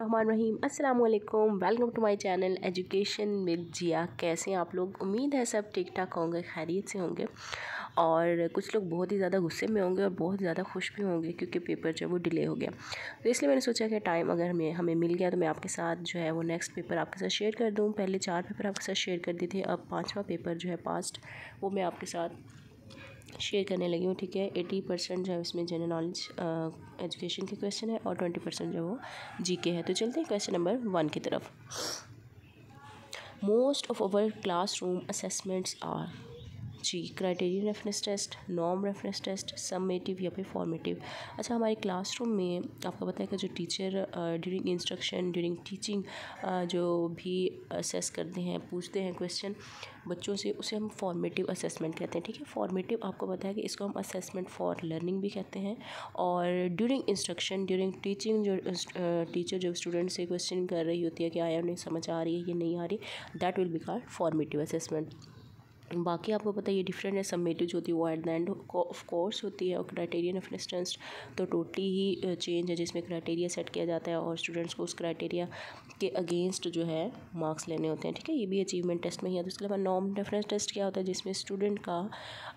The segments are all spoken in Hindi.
रहमान रहीम अस्सलाम वालेकुम। Welcome to my channel education with Zia. कैसे हैं आप लोग? उम्मीद है सब ठीक ठाक होंगे, खैरियत से होंगे। और कुछ लोग बहुत ही ज़्यादा गुस्से में होंगे और बहुत ज़्यादा खुश भी होंगे क्योंकि पेपर जो है वो डिले हो गया। तो इसलिए मैंने सोचा कि टाइम अगर हमें मिल गया तो मैं आपके साथ जो है वो नेक्स्ट पेपर आपके साथ शेयर कर दूँ। पहले 4 पेपर आपके साथ शेयर कर दिए थे, अब 5वां पेपर जो है पास्ट वो मैं आपके साथ शेयर करने लगी हूँ। ठीक है, 80% जो है इसमें जनरल नॉलेज एजुकेशन के क्वेश्चन है और 20% जो है वो जीके है। तो चलते हैं क्वेश्चन नंबर 1 की तरफ। Most of our classroom assessments are जी criterion reference test, norm reference test, summative या फिर फॉर्मेटिव। अच्छा, हमारे क्लासरूम में आपको पता है कि जो teacher during instruction during teaching जो भी असेस करते हैं, पूछते हैं क्वेश्चन बच्चों से, उसे हम फॉर्मेटिव असेसमेंट कहते हैं। ठीक है, फॉर्मेटिव आपको पता है कि इसको हम असेसमेंट फॉर लर्निंग भी कहते हैं। और ड्यूरिंग इंस्ट्रक्शन ड्यूरिंग टीचिंग जो टीचर जो स्टूडेंट से क्वेश्चन कर रही होती है कि आया उन्हें समझ आ रही है या नहीं आ रही, that will be called formative assessment. बाकी आपको पता है ये डिफरेंट है। सबमेटिव जो होती है वो at the end of course होती है, और क्राइटेरियन रेफरेंस टेस्ट तो टोटली ही चेंज है, जिसमें क्राइटेरिया सेट किया जाता है और स्टूडेंट्स को उस क्राइटेरिया के अगेंस्ट जो है मार्क्स लेने होते हैं। ठीक है, ये भी अचीवमेंट टेस्ट में ही है। तो उसके अलावा नॉर्म रेफरेंस टेस्ट क्या होता है, जिसमें स्टूडेंट का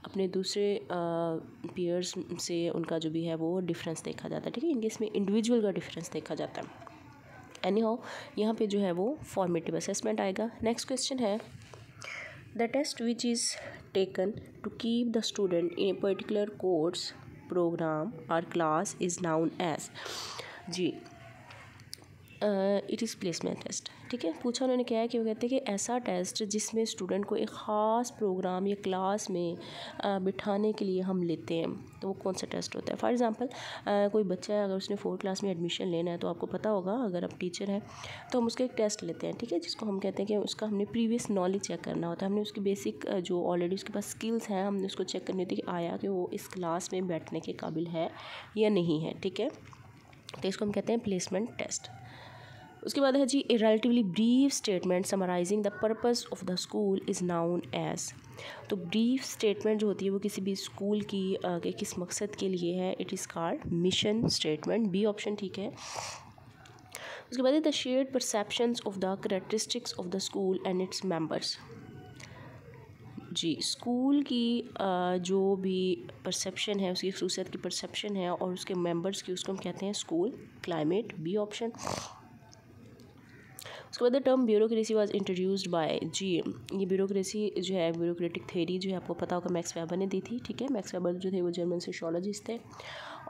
अपने दूसरे पीयर्स से उनका जो भी है वो डिफरेंस देखा जाता है। ठीक है, इनके इसमें इंडिविजुअल का डिफरेंस देखा जाता है। एनी हाउ यहाँ पे जो है वो फॉर्मेटिव असेसमेंट आएगा। नेक्स्ट क्वेश्चन है, the test which is taken to keep the student in a particular course, program or class is known as जी इट इज़ प्लेसमेंट टेस्ट। ठीक है, पूछा उन्होंने क्या है कि वो कहते हैं कि ऐसा टेस्ट जिसमें स्टूडेंट को एक ख़ास प्रोग्राम या क्लास में बिठाने के लिए हम लेते हैं, तो वो कौन सा टेस्ट होता है। फॉर एग्ज़ाम्पल कोई बच्चा है, अगर उसने 4th क्लास में एडमिशन लेना है तो आपको पता होगा, अगर आप टीचर हैं तो हम उसका एक टेस्ट लेते हैं। ठीक है, जिसको हम कहते हैं कि उसका हमने प्रीवियस नॉलेज चेक करना होता है। हमने उसकी बेसिक जो ऑलरेडी उसके पास स्किल्स हैं हमने उसको चेक करनी होती है कि आया कि वो इस क्लास में बैठने के काबिल है या नहीं है। ठीक है, तो इसको हम कहते हैं प्लेसमेंट टेस्ट। उसके बाद है जी a relatively brief statement summarising the purpose of the school is known as. तो ब्रीफ स्टेटमेंट जो होती है वो किसी भी स्कूल की के किस मकसद के लिए है, it is called mission statement. B option ठीक है। उसके बाद है the shared perceptions of the characteristics of the school and its members. जी स्कूल की जो भी परसेप्शन है, उसकी खसूसियत की परसेप्शन है और उसके मेंबर्स की, उसको हम कहते हैं स्कूल क्लाइमेट। B option. उसके बाद the term bureaucracy was introduced by जी, ये ब्यूरोक्रेसी जो है ब्यूरोक्रेटिक थ्योरी जो है आपको पता होगा मैक्स वेबर ने दी थी। ठीक है, मैक्स वेबर जो थे वो जर्मन सोशियोलॉजिस्ट थे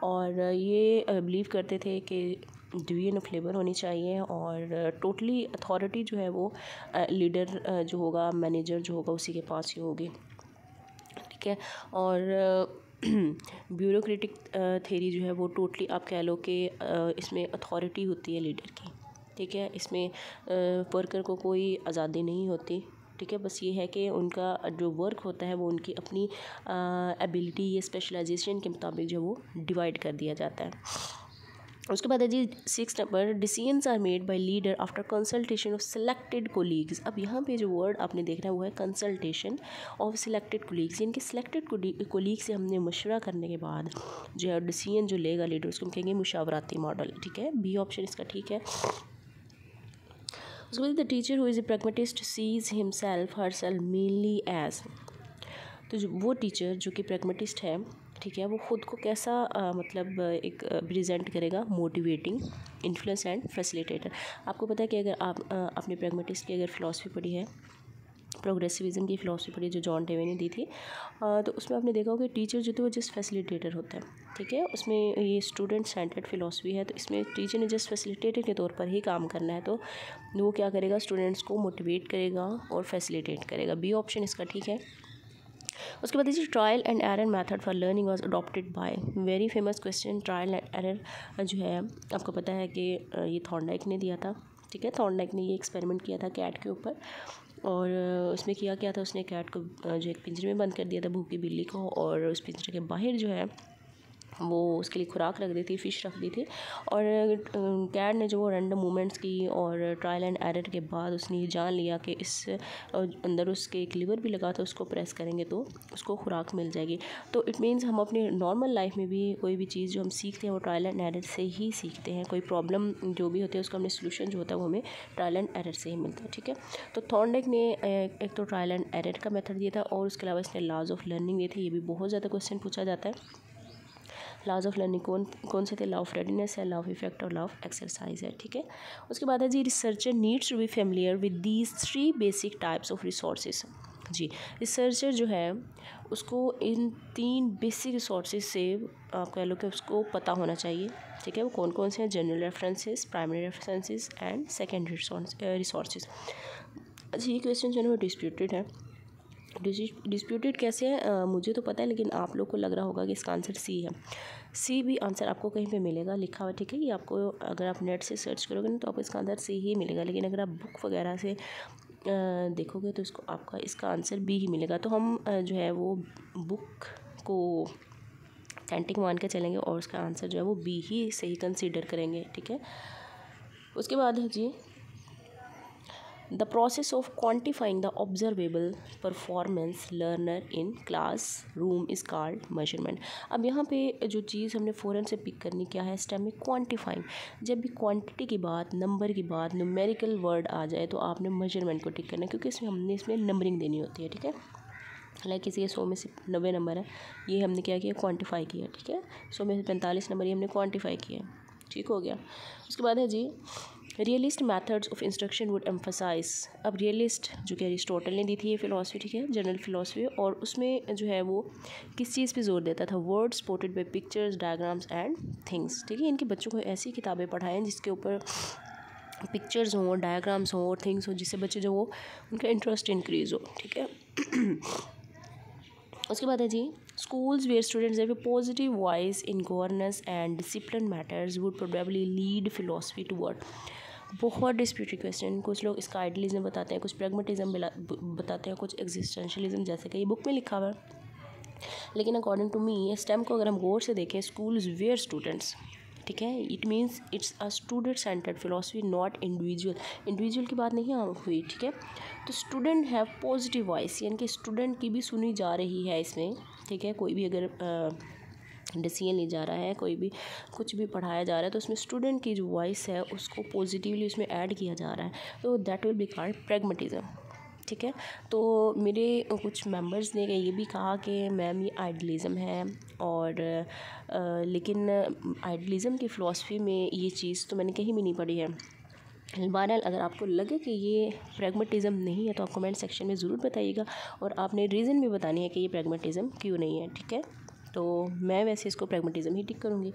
और ये बिलीव करते थे कि डिवीजन ऑफ लेबर होनी चाहिए और टोटली अथॉरिटी जो है वो लीडर जो होगा, मैनेजर जो होगा उसी के पास ही होगी। ठीक है, और ब्यूरोक्रेटिक थ्योरी जो है वो टोटली आप कह लो कि इसमें अथॉरिटी होती है लीडर की। ठीक है, इसमें वर्कर को कोई आज़ादी नहीं होती। ठीक है, बस ये है कि उनका जो वर्क होता है वो उनकी अपनी एबिलिटी या स्पेशलाइजेशन के मुताबिक जो वो डिवाइड कर दिया जाता है। उसके बाद है जी 6 number, decisions are made by leader after consultation of selected colleagues. अब यहाँ पे जो वर्ड आपने देखना है वो है कंसल्टेशन ऑफ सिलेक्टेड कोलीग्स, यानी कि सिलेक्टेड कोलीग से हमने मशवरा करने के बाद जो है डिसीजन जो लेगा लीडर उसको हम कहेंगे मुशावराती मॉडल। ठीक है, बी ऑप्शन इसका ठीक है। उसके बाद the teacher who is a pragmatist sees himself herself mainly as. तो जो वो टीचर जो कि प्रैग्मेटिस्ट है, ठीक है, वो ख़ुद को कैसा मतलब एक प्रेजेंट करेगा, मोटिवेटिंग, इन्फ्लुएंस एंड फैसिलिटेटर। आपको पता है कि अगर आप अपने प्रैग्मेटिस्ट की अगर फ़िलासफ़ी पढ़ी है, प्रोग्रेसिविज़म की फ़िलासफ़ी पढ़ी जो जॉन डेवे ने दी थी, तो उसमें आपने देखा होगा कि टीचर जो थे वो जस्ट फैसिलिटेटर होता है। ठीक है, उसमें ये स्टूडेंट सेंटर्ड फ़िलासफ़ी है, तो इसमें टीचर ने जस्ट फैसिलिटेटर के तौर पर ही काम करना है। तो वो क्या करेगा, स्टूडेंट्स को मोटिवेट करेगा और फैसिलिटेट करेगा। बी ऑप्शन इसका ठीक है। उसके बाद देखिए trial and error method for learning was adopted by, very famous question. Trial and error जो है आपको पता है कि ये थॉर्नडाइक ने दिया था। ठीक है, थॉर्नडाइक ने ये एक्सपेरिमेंट किया था कैट के ऊपर, और उसमें किया क्या था, उसने कैट को जो एक पिंजरे में बंद कर दिया था, भूखी बिल्ली को, और उस पिंजरे के बाहर जो है वो उसके लिए खुराक रख दी थी, फ़िश रख दी थी। और कैट ने जो वो रैंडम मूवमेंट्स की और ट्रायल एंड एरर के बाद उसने ये जान लिया कि इस अंदर उसके एक लिवर भी लगा था, उसको प्रेस करेंगे तो उसको खुराक मिल जाएगी। तो इट मीन्स हम अपने नॉर्मल लाइफ में भी कोई भी चीज़ जो हम सीखते हैं वो ट्रायल एंड एरर से ही सीखते हैं। कोई प्रॉब्लम जो भी होती है उसका हमने सोल्यूशन जो होता है वो हमें ट्रायल एंड एरर से ही मिलता है, ठीक है। तो थॉर्नडाइक ने एक तो ट्रायल एंड एरर का मेथड दिया था और उसके अलावा इसने लॉज ऑफ लर्निंग दिए थे। ये भी बहुत ज़्यादा क्वेश्चन पूछा जाता है। लॉज ऑफ लर्निंग कौन से थे? लॉ ऑफ रेडीनेस है, लॉ ऑफ इफेक्ट और लॉ ऑफ एक्सरसाइज है, ठीक है। उसके बाद है जी, researcher needs to be familiar with these 3 basic types of resources. जी, रिसर्चर जो है उसको इन 3 बेसिक रिसोर्सेज से आप कह लो कि उसको पता होना चाहिए, ठीक है। वो कौन कौन से हैं? General references, primary references and secondary resources. अच्छा, ये क्वेश्चन जो है वो डिस्प्यूटेड है। डिस्प्यूटेड कैसे है? मुझे तो पता है, लेकिन आप लोग को लग रहा होगा कि इसका आंसर सी है। सी भी आंसर आपको कहीं पे मिलेगा लिखा हुआ, ठीक है। ये आपको अगर आप नेट से सर्च करोगे ना तो आपको इसका आंसर सी ही मिलेगा, लेकिन अगर आप बुक वगैरह से देखोगे तो इसको आपका इसका आंसर बी ही मिलेगा। तो हम जो है वो बुक को ऑथेंटिक मान के चलेंगे और उसका आंसर जो है वो बी ही सही कंसीडर करेंगे, ठीक है। उसके बाद है जी, the process of quantifying the observable performance learner in classroom is called measurement. अब यहाँ पे जो चीज़ हमने फ़ौरन से पिक करनी क्या है इस टाइम में? क्वान्टिफाइंग। जब भी क्वांटिटी की बात, नंबर की बात, न्यूमेरिकल वर्ड आ जाए तो आपने मेजरमेंट को टिक करना है, क्योंकि इसमें नंबरिंग देनी होती है, ठीक है। लाइक किसी के 100 में से 90 नंबर है, ये हमने क्या किया? क्वान्टिफाई किया, ठीक है। 100 में से 45 नंबर ये हमने क्वान्टिफाई किया, ठीक हो गया। उसके बाद है जी, realist methods of instruction would emphasise. अब रियलिस्ट जो कि अरिस्टोटल ने दी थी ये फिलॉसफी, ठीक है, जनरल फिलॉसफी, और उसमें जो है वो किस चीज़ पे जोर देता था? Words supported by pictures, diagrams and things, ठीक है। इनके बच्चों को ऐसी किताबें पढ़ाएं जिसके ऊपर पिक्चर्स हों, डायग्राम्स हों और थिंग्स हों, जिससे बच्चे जो वो उनका इंटरेस्ट इंक्रीज़ हो, ठीक है। उसके बाद है जी, schools where students have a positive voice in governance and discipline matters would probably lead philosophy toward। बहुत डिस्प्यूटेड क्वेश्चन। कुछ लोग इसका आइडियलिज्म बताते हैं, कुछ प्रैग्मेटिज्म बताते हैं, कुछ एग्जिस्टेंशलिज्म, जैसे कि ये बुक में लिखा हुआ है। लेकिन अकॉर्डिंग टू मी स्टेम को अगर हम गौर से देखें, स्कूल्स वेयर स्टूडेंट्स, ठीक है, it means it's a student centred philosophy, not individual की बात नहीं हुई, ठीक है। तो स्टूडेंट हैव पॉजिटिव वॉइस, यानी कि स्टूडेंट की भी सुनी जा रही है इसमें, ठीक है। कोई भी अगर डिसीजन ली जा रहा है, कोई भी कुछ भी पढ़ाया जा रहा है, तो उसमें स्टूडेंट की जो वॉइस है उसको पॉजिटिवली उसमें ऐड किया जा रहा है, तो that will be called pragmatism, ठीक है। तो मेरे कुछ मेंबर्स ने ये भी कहा कि मैम ये आइडियलिज़म है, और लेकिन आइडियलिज़म की फ़िलासफ़ी में ये चीज़ तो मैंने कहीं भी नहीं पढ़ी है। बहरहाल अगर आपको लगे कि ये प्रैग्मेटिज़म नहीं है तो आप कमेंट सेक्शन में ज़रूर बताइएगा, और आपने रीज़न भी बतानी है कि ये प्रैग्मेटिज़म क्यों नहीं है, ठीक है। तो मैं वैसे इसको प्रैग्मेटिज़म ही टिक करूँगी।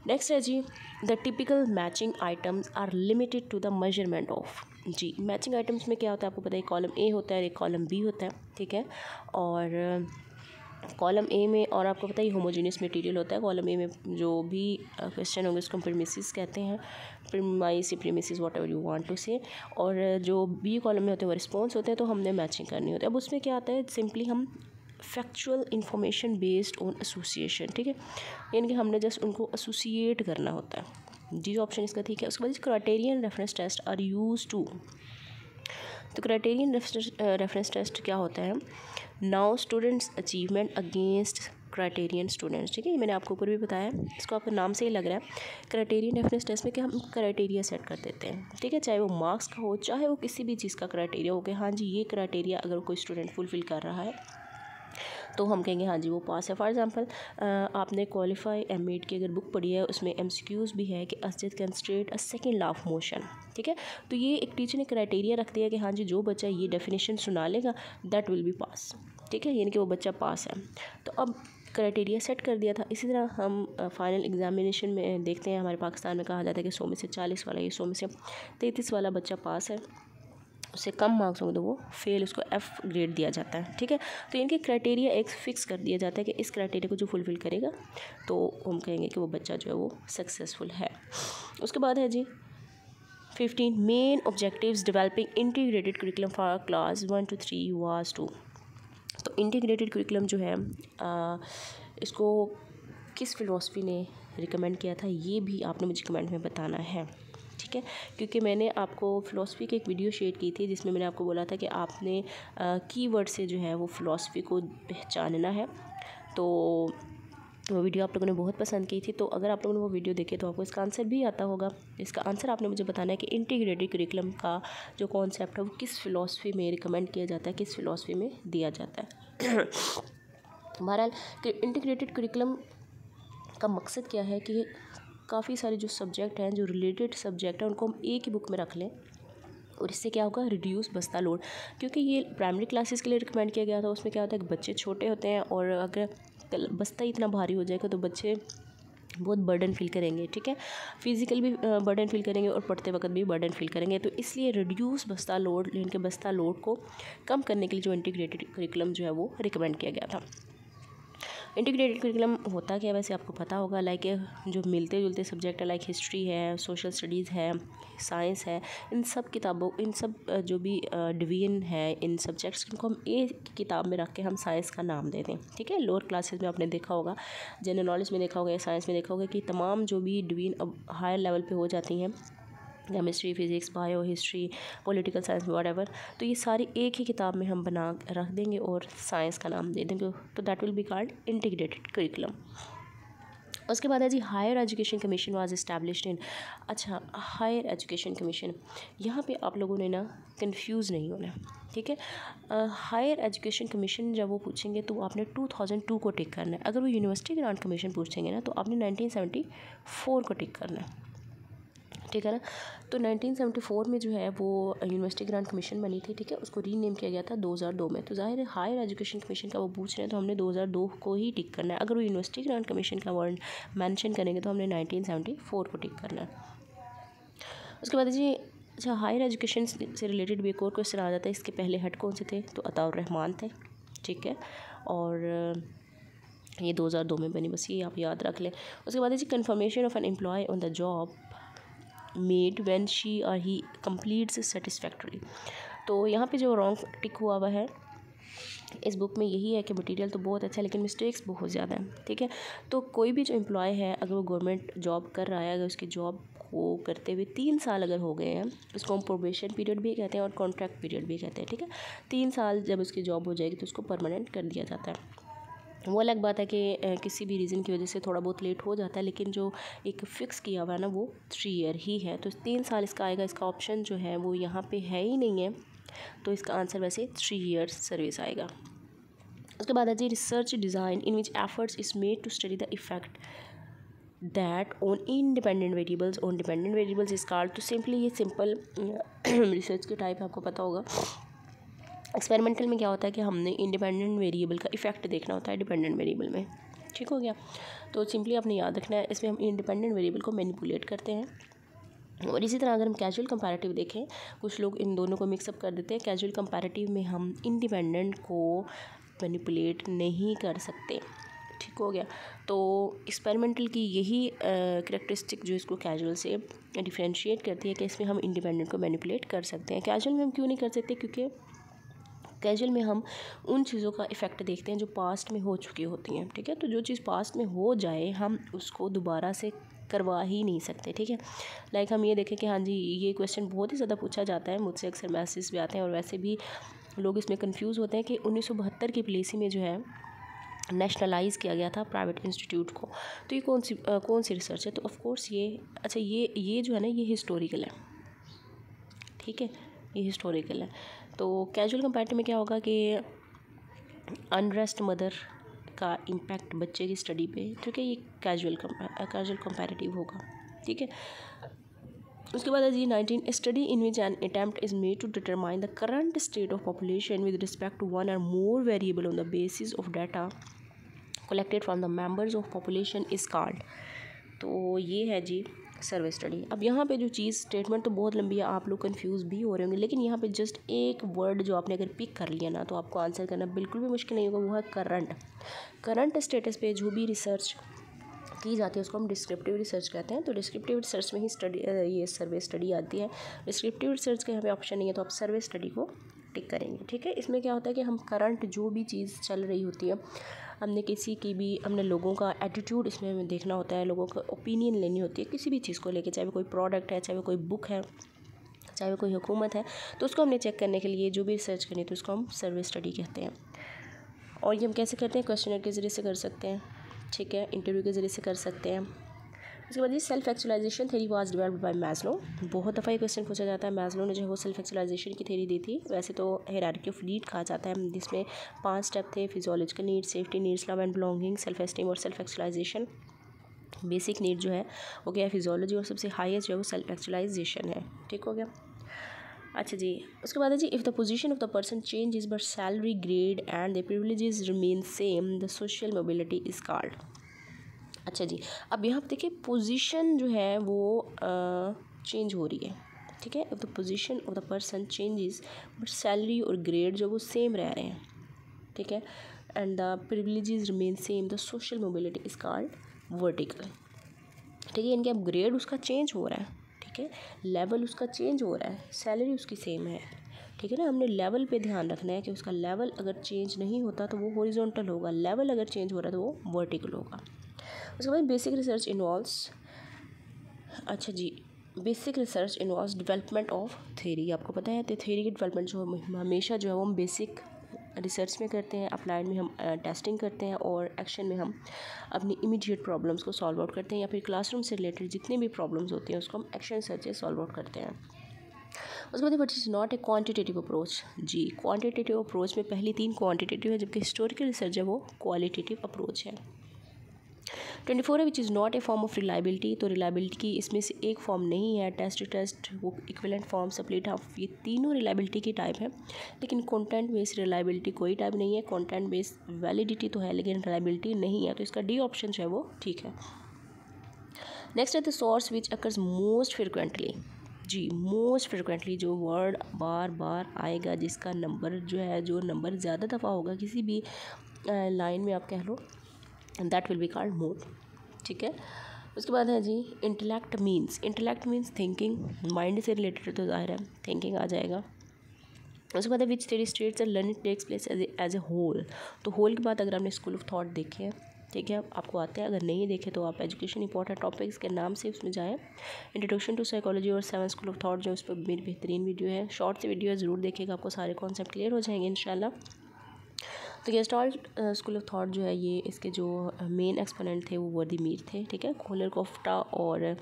नेक्स्ट है जी, the typical matching items are limited to the measurement of. जी, मैचिंग आइटम्स में क्या होता है आपको पता है, कॉलम ए होता है, एक कॉलम बी होता है, ठीक है। और कॉलम ए में, और आपको पता है होमोजेनियस मटेरियल होता है। कॉलम ए में जो भी क्वेश्चन होंगे उसको हम प्रीमिसेस कहते हैं, premise, premises, whatever you want to say. और जो बी कॉलम में होते हैं वो रिस्पॉन्स होते हैं, तो हमने मैचिंग करनी होती है। अब उसमें क्या आता है, सिंपली हम factual information based on association, ठीक है, यानी कि हमने जस्ट उनको एसोसिएट करना होता है। जी ऑप्शन इसका ठीक है। उसके बाद criterion reference test are use to. तो क्राइटेरियन रेफरेंस टेस्ट क्या होता है? Now students achievement against criterion students, ठीक है, ये मैंने आपको ऊपर भी बताया, इसको आपके नाम से ही लग रहा है। क्राइटेरियन रेफरेंस टेस्ट में क्या हम क्राइटेरिया सेट कर देते हैं, ठीक है, चाहे वो मार्क्स का हो, चाहे वो किसी भी चीज़ का क्राइटेरिया हो कि हाँ जी ये क्राइटेरिया अगर कोई स्टूडेंट फुलफ़िल कर रहा है तो हम कहेंगे हाँ जी वो पास है। फॉर एग्जांपल आपने क्वालिफाई एमएड की अगर बुक पढ़ी है, उसमें एमसीक्यूज़ भी है कि असजिद can state a second law of motion, ठीक है। तो ये एक टीचर ने क्राइटेरिया रख दिया कि हाँ जी जो बच्चा ये डेफिनेशन सुना लेगा दैट विल बी पास, ठीक है, यानी कि वो बच्चा पास है। तो अब क्राइटेरिया सेट कर दिया था। इसी तरह हम फाइनल एग्जामिनेशन में देखते हैं, हमारे पाकिस्तान में कहा जाता है कि 100 में से 40 वाला, ये 100 में से 33 वाला बच्चा पास है, उससे कम मार्क्स होंगे तो वो फेल, उसको एफ़ ग्रेड दिया जाता है, ठीक है। तो इनके क्राइटेरिया एक फिक्स कर दिया जाता है कि इस क्राइटेरिया को जो फुलफ़िल करेगा तो हम कहेंगे कि वो बच्चा जो है वो सक्सेसफुल है। उसके बाद है जी 15 main objectives developing integrated curriculum for class 1 to 3 was to. तो इंटीग्रेटेड करिकुलम जो है इसको किस फ़िलॉसफ़ी ने रिकमेंड किया था, ये भी आपने मुझे कमेंट में बताना है, ठीक है। क्योंकि मैंने आपको फ़िलॉसफ़ी की एक वीडियो शेयर की थी जिसमें मैंने आपको बोला था कि आपने कीवर्ड से जो है वो फ़िलॉसफ़ी को पहचानना है। तो वो वीडियो आप लोगों ने बहुत पसंद की थी। तो अगर आप लोगों ने वो वीडियो देखे तो आपको इसका आंसर भी आता होगा। इसका आंसर आपने मुझे बताना है कि इंटीग्रेटेड करिकुलम का जो कॉन्सेप्ट है वो किस फ़िलॉसफ़ी में रिकमेंड किया जाता है, किस फ़िलॉसफ़ी में दिया जाता है। बहरहाल इंटीग्रेटेड करिकुलम का मकसद क्या है कि काफ़ी सारे जो सब्जेक्ट हैं, जो रिलेटेड सब्जेक्ट हैं, उनको हम एक ही बुक में रख लें और इससे क्या होगा, रिड्यूस बस्ता लोड। क्योंकि ये प्राइमरी क्लासेस के लिए रिकमेंड किया गया था। उसमें क्या होता है कि बच्चे छोटे होते हैं और अगर बस्ता इतना भारी हो जाएगा तो बच्चे बहुत बर्डन फील करेंगे, ठीक है। फिज़िकल भी बर्डन फील करेंगे और पढ़ते वक्त भी बर्डन फील करेंगे। तो इसलिए रिड्यूस बस्ता लोड, इनके बस्ता लोड को कम करने के लिए जो इंटीग्रेटेड करिकुलम जो है वो रिकमेंड किया गया था। इंटीग्रेटेड करिकुलम होता क्या है वैसे आपको पता होगा, लाइक जो मिलते जुलते सब्जेक्ट है, लाइक हिस्ट्री है, सोशल स्टडीज़ है, साइंस है, इन सब किताबों, इन सब जो भी डिवीजन है इन सब्जेक्ट्स को हम एक किताब में रख के हम साइंस का नाम दे दें, ठीक है। लोअर क्लासेस में आपने देखा होगा, जनरल नॉलेज में देखा होगा या साइंस में देखा होगा कि तमाम जो भी डिवीजन अब हायर लेवल पे हो जाती हैं, chemistry, physics, bio, history, political science, whatever, तो ये सारी एक ही किताब में हम बना रख देंगे और साइंस का नाम दे देंगे। तो that will be called integrated curriculum. उसके बाद है जी higher education commission was established in. अच्छा, हायर एजुकेशन कमीशन, यहाँ पे आप लोगों ने ना कंफ्यूज नहीं होना, ठीक है। हायर एजुकेशन कमीशन जब वो पूछेंगे तो आपने 2002 को टिक करना है। अगर वो यूनिवर्सिटी ग्रांट कमीशन पूछेंगे ना तो आपने 1974 को टिक करना है, ठीक है ना। तो 1974 में जो है वो यूनिवर्सिटी ग्रांट कमीशन बनी थी, ठीक है। उसको रीनेम किया गया था 2002 में। तो ज़ाहिर है हायर एजुकेशन कमीशन का वो पूछ रहे हैं तो हमने 2002 को ही टिक करना है। अगर वो यूनिवर्सिटी ग्रांट कमीशन का वर्ड मेंशन करेंगे तो हमने 1974 को टिक करना है। उसके बाद जी, अच्छा, हायर एजुकेशन से रिलेटेड भी एक और क्वेश्चन आ जाता है। इसके पहले हेड कौन से थे, तो अताउर रहमान थे, ठीक है। और ये 2002 में बनी, बस ये आप याद रख लें। उसके बाद जी, confirmation of an employee on the job made when she और ही कंप्लीट्स सेटिस्फैक्टरी। तो यहाँ पे जो रॉन्ग टिक हुआ है इस बुक में यही है कि मटेरियल तो बहुत अच्छा है लेकिन मिस्टेक्स बहुत ज़्यादा हैं, ठीक है। तो कोई भी जो एम्प्लॉय है, अगर वो गवर्नमेंट जॉब कर रहा है, अगर उसकी जॉब को करते हुए 3 साल अगर हो गए हैं, उसको हम प्रोबेशन पीरियड भी कहते हैं और कॉन्ट्रैक्ट पीरियड भी कहते हैं, ठीक है। 3 साल जब उसकी जॉब हो जाएगी तो उसको परमानेंट कर दिया जाता है। वो अलग बात है कि किसी भी रीज़न की वजह से थोड़ा बहुत लेट हो जाता है, लेकिन जो एक फ़िक्स किया हुआ है ना वो 3 ईयर ही है। तो 3 साल इसका आएगा। इसका ऑप्शन जो है वो यहाँ पे है ही नहीं है, तो इसका आंसर वैसे 3 ईयर्स सर्विस आएगा। उसके बाद है जी, research design in which efforts is made to study the effect that on independent variables on dependent variables is called. तो सिंपली ये सिंपल रिसर्च के टाइप आपको पता होगा। एक्सपेरिमेंटल में क्या होता है कि हमने इंडिपेंडेंट वेरिएबल का इफेक्ट देखना होता है डिपेंडेंट वेरिएबल में, ठीक हो गया। तो सिंपली आपने याद रखना है, इसमें हम इंडिपेंडेंट वेरिएबल को मैनिपुलेट करते हैं। और इसी तरह अगर हम कैजुअल कंपैरेटिव देखें, कुछ लोग इन दोनों को मिक्सअप कर देते हैं। कैजुअल कंपैरेटिव में हम इंडिपेंडेंट को मैनिपुलेट नहीं कर सकते, ठीक हो गया। तो एक्सपेरिमेंटल की यही करैक्टरिस्टिक जो इसको कैजुअल से डिफरेंशिएट करती है कि इसमें हम इंडिपेंडेंट को मैनिपुलेट कर सकते हैं। कैजुअल में हम क्यों नहीं कर सकते, क्योंकि कैजुअल में हम उन चीज़ों का इफ़ेक्ट देखते हैं जो पास्ट में हो चुकी होती हैं, ठीक है। तो जो चीज़ पास्ट में हो जाए हम उसको दोबारा से करवा ही नहीं सकते, ठीक है। लाइक हम ये देखें कि हाँ जी, ये क्वेश्चन बहुत ही ज़्यादा पूछा जाता है, मुझसे अक्सर मैसेज भी आते हैं और वैसे भी लोग इसमें कंफ्यूज होते हैं कि 1972 की पॉलिसी में जो है नेशनलाइज़ किया गया था प्राइवेट इंस्टीट्यूट को। तो ये कौन सी रिसर्च है, तो ऑफ कोर्स ये, अच्छा, ये जो है ना ये हिस्टोरिकल है, ठीक है, ये हिस्टोरिकल है। तो कैजुअल कंपैरेटिव में क्या होगा कि अनरेस्ट मदर का इम्पैक्ट बच्चे की स्टडी पे, ठीक है, ये कैजुअल कंपैरेटिव होगा, ठीक है। उसके बाद है जी 19 study in which an attempt is made to determine the current state of population with respect to one और more variable on the basis of data collected from the members of population is called. तो ये है जी सर्वे स्टडी। अब यहाँ पे जो चीज़ स्टेटमेंट तो बहुत लंबी है, आप लोग कंफ्यूज भी हो रहे होंगे, लेकिन यहाँ पे जस्ट एक वर्ड जो आपने अगर पिक कर लिया ना तो आपको आंसर करना बिल्कुल भी मुश्किल नहीं होगा। वो है करंट। करंट स्टेटस पे जो भी रिसर्च की जाती है उसको हम डिस्क्रिप्टिव रिसर्च कहते हैं। तो डिस्क्रिप्टिव रिसर्च में ही स्टडी ये सर्वे स्टडी आती है। डिस्क्रिप्टिव रिसर्च का यहाँ पे ऑप्शन नहीं है तो आप सर्वे स्टडी को टिक करेंगे। ठीक है, इसमें क्या होता है कि हम करंट जो भी चीज़ चल रही होती है, हमने लोगों का एटीट्यूड इसमें हमें देखना होता है, लोगों का ओपिनियन लेनी होती है किसी भी चीज़ को लेके, चाहे वो कोई प्रोडक्ट है, चाहे वो कोई बुक है, चाहे वो कोई हुकूमत है, तो उसको हमने चेक करने के लिए जो भी रिसर्च करनी है तो उसको हम सर्वे स्टडी कहते हैं। और ये हम कैसे करते हैं? क्वेश्चनर के ज़रिए से कर सकते हैं, ठीक है, इंटरव्यू के ज़रिए से कर सकते हैं। उसके बाद ये self actualisation theory was developed by Maslow. बहुत दफ़ा ये क्वेश्चन पूछा जाता है, मैस्लो ने जो है वो सेल्फ एक्चुअलाइजेशन की थ्योरी दी थी। वैसे तो हायरार्की ऑफ नीड कहा जाता है, जिसमें 5 स्टेप थे: physiological need, safety needs, love and belonging, self esteem और सेल्फ एक्चुअलाइजेशन। बेसिक नीड जो है वो क्या है? फिजियोलॉजी, और सबसे हाईएस्ट जो है वो सेल्फ एक्चुअलाइजेशन है। ठीक हो गया। अच्छा जी, उसके बाद है जी, if the position of the person changes but salary, grade and the privileges remain same, the social mobility is called. अच्छा जी, अब यहाँ पे देखिए पोजीशन जो है वो चेंज हो रही है। ठीक है, if the position of the person changes but salary और ग्रेड जो वो सेम रह रहे हैं। ठीक है, and the privileges remain same, the social mobility is called vertical. ठीक है, इनके अब ग्रेड उसका चेंज हो रहा है, ठीक है, लेवल उसका चेंज हो रहा है, सैलरी उसकी सेम है। ठीक है ना, हमने लेवल पे ध्यान रखना है कि उसका लेवल अगर चेंज नहीं होता तो वो हॉरिजॉन्टल होगा, लेवल अगर चेंज हो रहा है तो वो वर्टिकल होगा। उसके बाद बेसिक रिसर्च इन्वॉल्व्स, अच्छा जी, basic research involves development of theory. आपको पता है तो थ्योरी की डेवलपमेंट जो हमेशा जो है वो हम बेसिक रिसर्च में करते हैं, अप्लाइड में हम टेस्टिंग करते हैं, और एक्शन में हम अपनी इमीडिएट प्रॉब्लम्स को सॉल्व आउट करते हैं, या फिर क्लासरूम से रिलेटेड जितनी भी प्रॉब्लम्स होती हैं उसको हम एक्शन रिसर्च से सॉल्व आउट करते हैं। उसके बाद what is not a quantitative approach. जी, क्वांटिटेटिव अप्रोच में पहली 3 क्वांटिटेटिव है, जबकि हिस्टोरिकल रिसर्च है वो क्वालिटेटिव अप्रोच है। 24 है which is not A form of reliability. तो रिलायबिलिटी की इसमें से एक फॉर्म नहीं है, टेस्ट वो इक्विवेलेंट फॉर्म, सप्लीट हाफ, ये तीनों रिलायबिलिटी की टाइप है, लेकिन कंटेंट बेस्ड रिलायबिलिटी कोई टाइप नहीं है। कंटेंट बेस्ड वैलिडिटी तो है लेकिन रिलायबिलिटी नहीं है, तो इसका डी ऑप्शन जो है वो ठीक है। नेक्स्ट है the source which occurs most frequently. जी, मोस्ट फ्रिक्वेंटली जो वर्ड बार बार आएगा, जिसका नंबर जो है, जो नंबर ज़्यादा दफ़ा होगा किसी भी लाइन में आप कह लो, that will be called mode. ठीक है, उसके बाद है जी इंटेलेक्ट मीन्स थिंकिंग, माइंड से रिलेटेड तो ज़ाहिर है थिंकिंग आ जाएगा। उसके बाद है which theory states learning takes place as a whole. तो होल के बाद अगर आपने स्कूल ऑफ थॉट देखे हैं, ठीक है, आपको आते हैं, अगर नहीं देखे तो आप एजुकेशन इंपॉर्टेंट टॉपिक्स के नाम से उसमें जाएँ, इंट्रोडक्शन टू साइकोलॉजी और 7 स्कूल ऑफ थॉट, जो उस पर मेरी बेहतरीन वीडियो है, शॉर्ट से वीडियो है, ज़रूर देखिएगा, आपको सारे कॉन्सेप्ट क्लियर हो जाएंगे इंशाल्लाह। तो गेस्टाल्ट स्कूल ऑफ थॉट जो है, ये इसके जो मेन एक्सपोनेंट थे वो वर्दी मीर थे। ठीक है, खोलर कोफ्टा और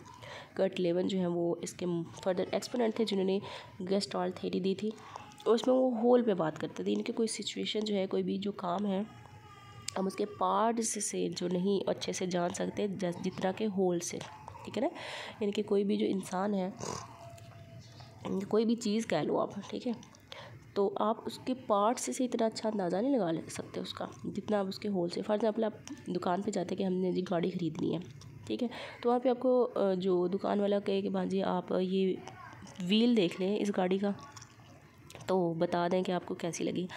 कर्ट लेवन जो है वो इसके फर्दर एक्सपोनेंट थे, जिन्होंने गेस्टाल्ट थ्योरी दी थी। और उसमें वो होल पे बात करते थे, इनके कोई सिचुएशन जो है, कोई भी जो काम है, हम उसके पार्ट्स से जो नहीं अच्छे से जान सकते जितना के होल से। ठीक है ना, इनके कोई भी जो इंसान है, कोई भी चीज़ कह लो आप, ठीक है, तो आप उसके पार्ट्स से इतना अच्छा अंदाज़ा नहीं लगा सकते उसका, जितना आप उसके होल से। फॉर एग्जाम्पल आप दुकान पे जाते कि हमने जी गाड़ी ख़रीदनी है, ठीक है, तो वहाँ पे आपको जो दुकान वाला कहे कि भाजी आप ये व्हील देख लें इस गाड़ी का, तो बता दें कि आपको कैसी लगी।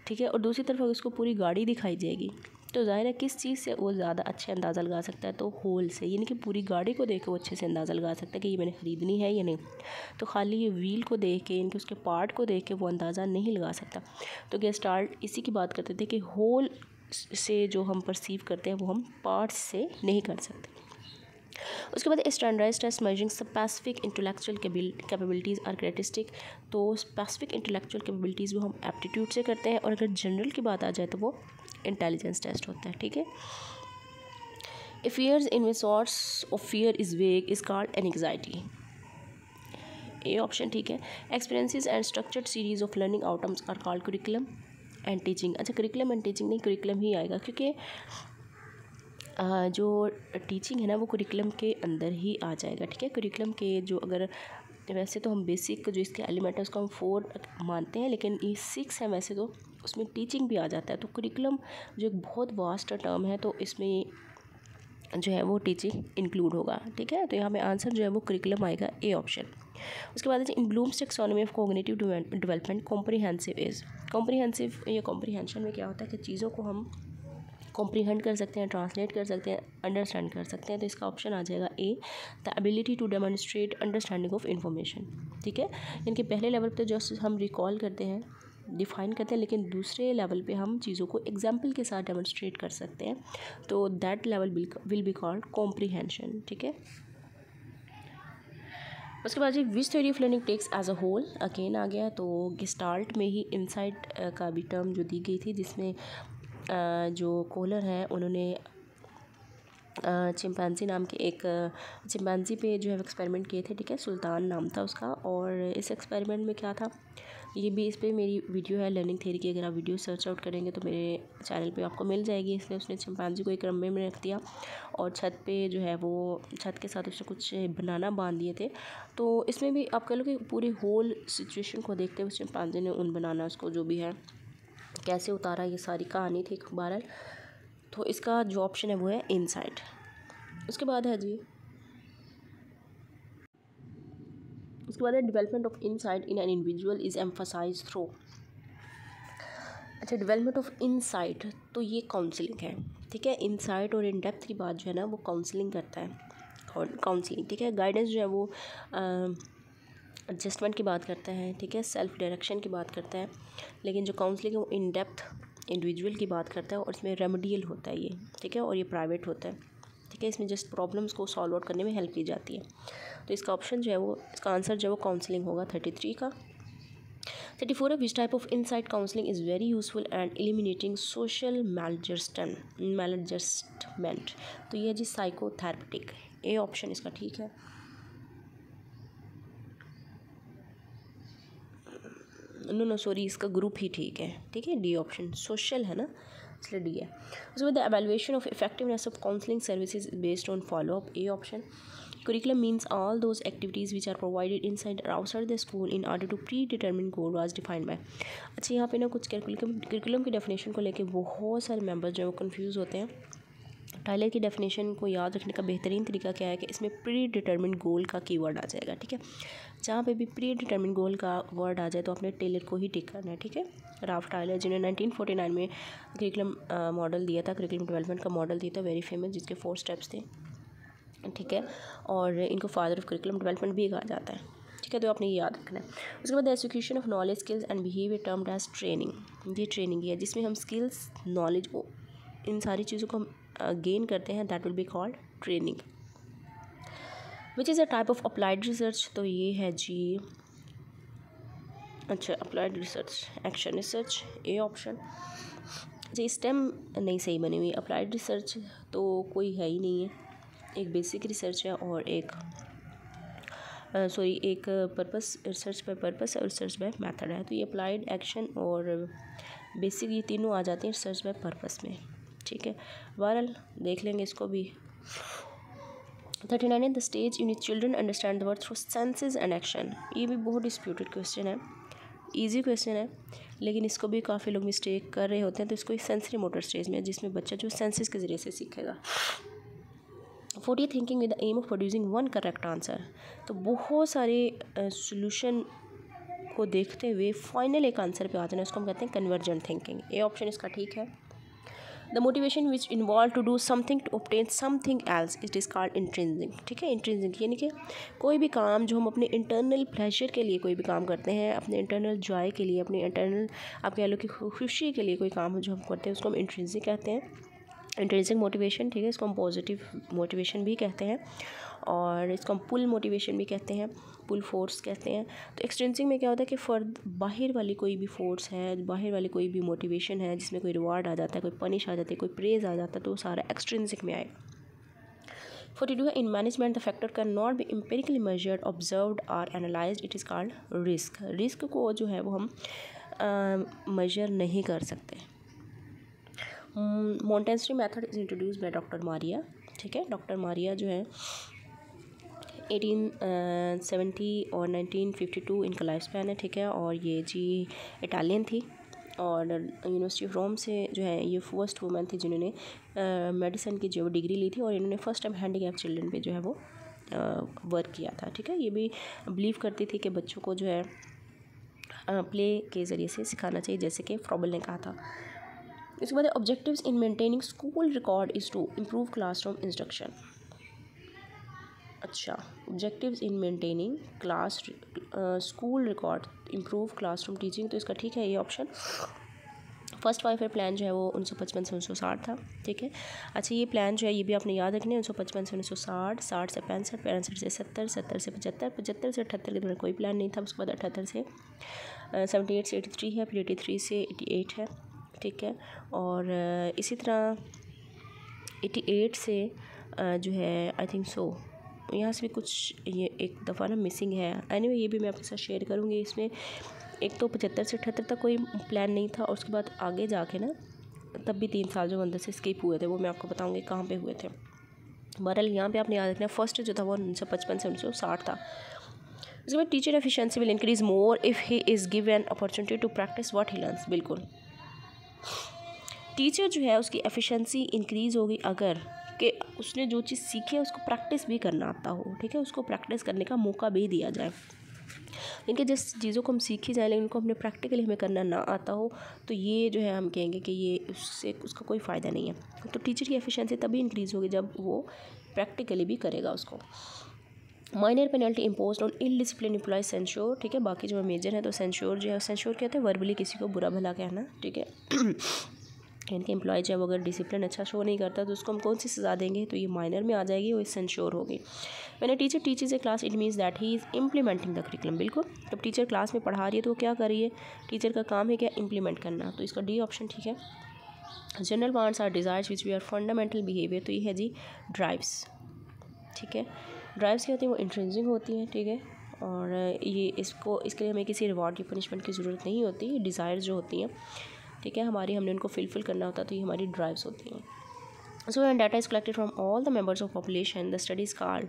ठीक है, और दूसरी तरफ उसको पूरी गाड़ी दिखाई जाएगी, तो ज़ाहिर है किस चीज़ से वो ज़्यादा अच्छे अंदाज़ा लगा सकता है, तो होल से, यानी कि पूरी गाड़ी को देख के वो अच्छे से अंदाज़ा लगा सकता है कि ये मैंने ख़रीदनी है या नहीं। तो खाली ये व्हील को देख के, इनके उसके पार्ट को देख के वो अंदाज़ा नहीं लगा सकता। तो गेस्टाल्ट इसी की बात करते थे कि होल से जो हम परसीव करते हैं वो हम पार्ट्स से नहीं कर सकते। उसके बाद standardised test measuring specific intellectual capabilities are characteristic. तो स्पेसिफिक इंटेलेक्चुअल कैपेबिलिटीज़ वो हम एप्टीट्यूड से करते हैं, और अगर जनरल की बात आ जाए तो वो इंटेलिजेंस टेस्ट होता है। ठीक है, if fears in which sorts of fear is vague is called anxiety. A option ठीक है। Experiences and structured series of learning outcomes are called curriculum and teaching. अच्छा, करिकुलम एंड टीचिंग नहीं, करिकुलम ही आएगा, क्योंकि जो टीचिंग है ना वो करिकुलम के अंदर ही आ जाएगा। ठीक है, करिकुलम के जो, अगर वैसे तो हम बेसिक जो इसके एलिमेंट है उसको हम 4 मानते हैं, लेकिन ये 6 है वैसे तो, उसमें टीचिंग भी आ जाता है। तो करिकुलम जो एक बहुत वास्ट टर्म है, तो इसमें जो है वो टीचिंग इंक्लूड होगा। ठीक है, तो यहाँ पे आंसर जो है वो करिकुलम आएगा, ए ऑप्शन। उसके बाद in Bloom's taxonomy of cognitive development comprehensive is. Comprehensive, ये कॉम्प्रिहेंशन में क्या होता है कि चीज़ों को हम कॉम्प्रीहेंड कर सकते हैं, ट्रांसलेट कर सकते हैं, अंडरस्टैंड कर सकते हैं। तो इसका ऑप्शन आ जाएगा A, the ability to demonstrate understanding of information. ठीक है। इनके पहले लेवल पे जो हम रिकॉल करते हैं, डिफ़ाइन करते हैं, लेकिन दूसरे लेवल पे हम चीज़ों को एग्जाम्पल के साथ डेमोन्स्ट्रेट कर सकते हैं, तो that level will be called comprehension. ठीक है। उसके बाद जी which theory of learning takes as a whole again आ गया। तो गेस्टाल्ट में ही इनसाइट का भी टर्म जो दी गई थी, जिसमें जो कोलर हैं उन्होंने चिंपैंजी नाम के एक चिंपैंजी पे जो है एक्सपेरिमेंट किए थे। ठीक है, सुल्तान नाम था उसका। और इस एक्सपेरिमेंट में क्या था, ये भी इस पे मेरी वीडियो है लर्निंग थ्योरी की, अगर आप वीडियो सर्च आउट करेंगे तो मेरे चैनल पे आपको मिल जाएगी। इसलिए उसने चिंपैंजी को एक रम्मे में रख दिया और छत पे जो है वो छत के साथ उसने कुछ बनाना बांध दिए थे। तो इसमें भी आप कह लो कि पूरी होल सिचुएशन को देखते हुए चिंपैंजी ने उन बनाना उसको जो भी है कैसे उतारा, ये सारी कहानी थी। बहरहाल तो इसका जो ऑप्शन है वो है इनसाइट। उसके बाद है जी, उसके बाद है development of insight in an individual is emphasise through. अच्छा, डेवलपमेंट ऑफ इनसाइट तो ये काउंसलिंग है। ठीक है, इनसाइट और इन डेप्थ की बात जो है ना वो काउंसलिंग करता है, और काउंसलिंग ठीक है। गाइडेंस जो है वो एडजस्टमेंट की बात करता है। ठीक है, सेल्फ डायरेक्शन की बात करता है। लेकिन जो काउंसलिंग है वो इन डेप्थ इंडिविजुअल की बात करता है, और इसमें रेमेडियल होता है ये। ठीक है, और ये प्राइवेट होता है। ठीक है, इसमें जस्ट प्रॉब्लम्स को सॉल्व आउट करने में हेल्प की जाती है। तो इसका ऑप्शन जो है वो, इसका आंसर जो है वो काउंसलिंग होगा 33 का। 34 which type of insight counselling is very useful and eliminating social maladjustment. तो ये है जी साइकोथेरेपिटिक, ए ऑप्शन इसका ठीक है। नो सॉरी, इसका ग्रुप ही ठीक है। ठीक है, डी ऑप्शन सोशल है ना, इसलिए डी है। उसके बाद the evaluation of effectiveness of counselling services based on follow up, A option. Curriculum means all those activities which are provided inside or outside the school in order to predetermine goal was defined by। अच्छा, यहाँ पे ना कुछ करिकुलम की डेफिनेशन को लेके बहुत सारे मेंबर्स जो है वो कंफ्यूज होते हैं। टाइलर की डेफिनेशन को याद रखने का बेहतरीन तरीका क्या है कि इसमें प्री डिटर्मिन गोल का कीवर्ड आ जाएगा। ठीक है, जहाँ पे भी प्री डिटर्मिन गोल का वर्ड आ जाए तो आपने टेलर को ही टिक करना है। ठीक है, राल्फ टाइलर जिन्होंने 1949 में करिकुलम मॉडल दिया था, करिकुलम डेवलपमेंट का मॉडल दिया था, वेरी फेमस, जिसके 4 स्टेप्स थे। ठीक है, और इनको फादर ऑफ करिकुलम डेवलपमेंट भी कहा जाता है। ठीक है, तो आपने ये याद रखना है। उसके बाद education of knowledge skills and behaviour termed as training. ये ट्रेनिंग है जिसमें हम स्किल्स नॉलेज को इन सारी चीज़ों को हम गेन करते हैं, that will be called training. Which is a type of applied research. तो ये है जी, अच्छा applied research, action research, A option. जी स्टेम नहीं सही बनी हुई, अप्लाइड रिसर्च तो कोई है ही नहीं है, एक बेसिक रिसर्च है और एक एक पर्पस, रिसर्च बाय पर्पस और रिसर्च बाय मेथड है। तो ये अप्लाइड, एक्शन और बेसिक ये तीनों आ जाते हैं रिसर्च बाय पर्पस में। ठीक है, बहरहाल देख लेंगे इसको भी। 39 in the stage in which children understand the word through senses and action. ये भी बहुत डिस्प्यूटेड क्वेश्चन है, ईजी क्वेश्चन है, लेकिन इसको भी काफ़ी लोग मिस्टेक कर रहे होते हैं। तो इसको सेंसरी मोटर स्टेज में, जिसमें बच्चा जो सेंसेस के ज़रिए से सीखेगा। 40 thinking with the aim of producing one correct answer. तो बहुत सारे सोल्यूशन को देखते हुए फाइनल एक आंसर पे आ जाना, उसको हम कहते हैं कन्वर्जेंट थिंकिंग, ए ऑप्शन इसका ठीक है। The motivation which involve to do something to obtain something else it is called intrinsic. ठीक है, इंट्रिंसिक यानी कि कोई भी काम जो हम अपने इंटरनल प्लेजर के लिए कोई भी काम करते हैं, अपने इंटरनल जॉय के लिए, अपने इंटरनल आप कह लो कि खुशी के लिए कोई काम जो हम करते हैं उसको हम इंट्रिंसिक कहते हैं, इंट्रिंसिक मोटिवेशन। ठीक है, इसको हम पॉजिटिव मोटिवेशन भी कहते हैं, और इसको हम पुल मोटिवेशन भी कहते हैं, पुल फोर्स कहते हैं। तो एक्सट्रिंसिक में क्या होता है कि फर्द बाहर वाली कोई भी फोर्स है, बाहर वाली कोई भी मोटिवेशन है जिसमें कोई रिवार्ड आ जाता है, कोई पनिश आ जाती है, कोई प्रेज आ जाता है, तो वो सारा एक्सट्रिंसिक में आएगा। 42 in management the factor can not be empirically measured, observed और analysed, it is called risk. Risk को जो है वो हम मेजर नहीं कर सकते। Montessori method is introduce by doctor Maria. ठीक है, डॉक्टर मारिया जो है 1870 और 1952 इनका लाइफ स्पैन है। ठीक है, और ये जी इटालियन थी और यूनिवर्सिटी ऑफ रोम से जो है ये फर्स्ट वुमेन थी जिन्होंने मेडिसिन की जो डिग्री ली थी, और इन्होंने फर्स्ट टाइम हैंडीकैप चिल्ड्रन पे जो है वो वर्क किया था। ठीक है, ये भी बिलीव करती थी कि बच्चों को जो है प्ले के ज़रिए से सिखाना चाहिए, जैसे कि फ्रॉबल ने कहा था। इसके बाद objectives in maintaining school record is to improve classroom instruction. अच्छा, objectives in maintaining class school record, improve classroom teaching, तो इसका ठीक है ये ऑप्शन। फर्स्ट 5 ईयर प्लान जो है वो 1955 से 1960 था, ठीक है। अच्छा, ये प्लान जो है ये भी आपने याद रखना है, 1955 से 1960, 60 से 65, 65 से 70, 70 से 75, 75 से 78 के दौरान कोई प्लान नहीं था। उसके बाद 78 से 78 से 83 है, फिर 83 से 88 है, ठीक है। और इसी तरह 88 से जो है आई थिंक सो यहाँ से भी कुछ ये एक दफ़ा ना मिसिंग है। एनीवे ये भी मैं आपके साथ शेयर करूँगी। इसमें एक तो 75 से 78 तक कोई प्लान नहीं था, और उसके बाद आगे जाके ना तब भी 3 साल जो अंदर से स्किप हुए थे, वो मैं आपको बताऊँगी कहाँ पे हुए थे। बहरहाल यहाँ पे आपने याद रखना, फर्स्ट जो था वो 1955 से 1960 था। उसके बाद teacher efficiency will increase more if he is given opportunity to practise what he learns. बिल्कुल, टीचर जो है उसकी एफिशिएंसी इंक्रीज़ होगी अगर कि उसने जो चीज़ सीखी है उसको प्रैक्टिस भी करना आता हो, ठीक है, उसको प्रैक्टिस करने का मौका भी दिया जाए। इनके जिस चीज़ों को हम सीखी जाए लेकिन उनको अपने प्रैक्टिकली हमें करना ना आता हो, तो ये जो है हम कहेंगे कि ये उससे उसका कोई फ़ायदा नहीं है। तो टीचर की एफिशिएंसी तभी इंक्रीज़ होगी जब वो प्रैक्टिकली भी करेगा उसको। Minor penalty impose on ill discipline employ censure, ठीक है। बाकी जो मेजर है तो सेंश्योर जो है, सेंश्योर कहते हैं वर्बली किसी को बुरा भला कहना, ठीक है। इनके एम्प्लॉय जो है वो अगर डिसिप्लिन अच्छा शो नहीं करता तो उसको हम कौन सी सज़ा देंगे, तो ये माइनर में आ जाएगी, वो सेंश्योर होगी। मैंने teacher teachers A class it means that he is implementing the curriculum. बिल्कुल, जब टीचर क्लास में पढ़ा रही है तो वो क्या कर रही है, टीचर का काम है क्या, इम्प्लीमेंट करना, तो इसका डी ऑप्शन ठीक है। General wants or desires which we are fundamental behaviour, तो ये है जी ड्राइव्स, ठीक है। ड्राइव्स क्या होती हैं, वो इंट्रिंसिक होती हैं, ठीक है। और ये इसके लिए हमें किसी रिवॉर्ड या पनिशमेंट की ज़रूरत नहीं होती। ये डिज़ायर्स जो होती हैं, ठीक है, हमने उनको फिल करना होता है, तो ये हमारी ड्राइव्स होती हैं। So when data is collected from all the members of population the study is called